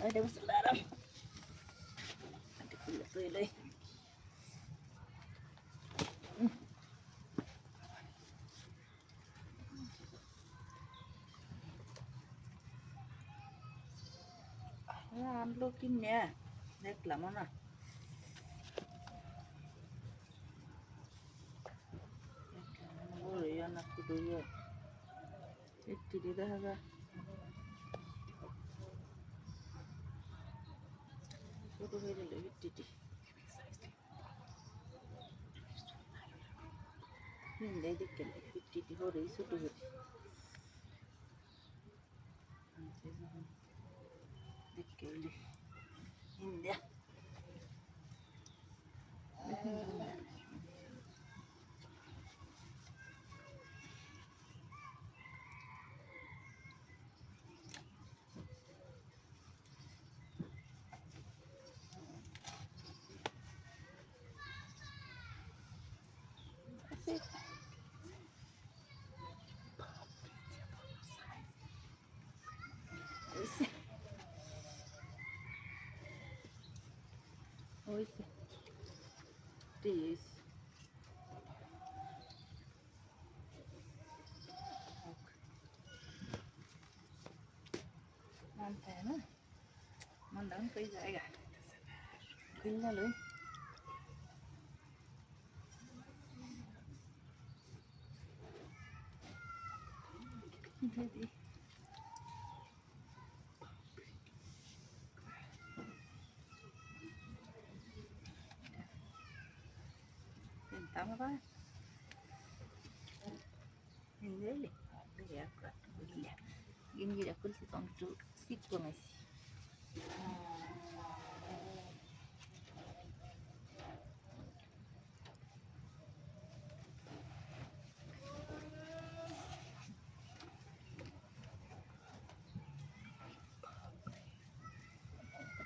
Ada berselarang. Ada kulit lele. Ăn lô kim nè, đẹp lắm anh ạ. Ôi anak kudu ya. Itu dia dah. Sudah hede le itu. Ini dikkel itu hore sudah hede. Dikkel. Ini dia. Oi, this. Mantap na. Mandang kay jayega. Killa loy. Jadi. Tentang apa? Ini ya kuat gila. Gini aku sih untuk siku masih.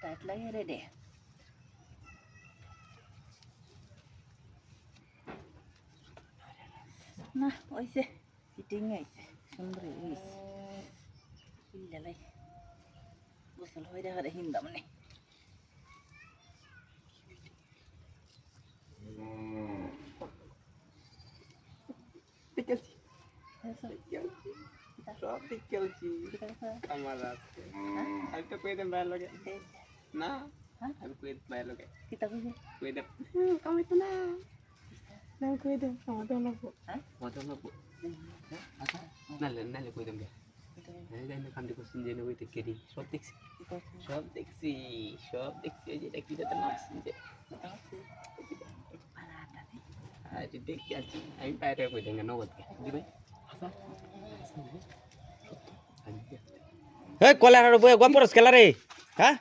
Tarik lagi ada deh. Nah, oise, sitting oise, sumber oise. Gila lagi. Busal hoy dah ada hindam nih. Tikil sih. Sop tikil sih. Kamarat. Aku tuh kuat bayar lagi. Nah, aku kuat bayar lagi. Kita punya. Kuat. Kamu itu nah. Nah kuat. Kamu tuh aku. Kamu tuh aku. Apa? Nale kuat enggak? Ini kan di kosan jadi kuat kiri. Sop tiksi. Sop tiksi aja dah kita tenang saja. Didik ya sih, ayo bayar aku dengan nawat ke, di bay. Hei, kolar haru boy, gua poros kelare, ha?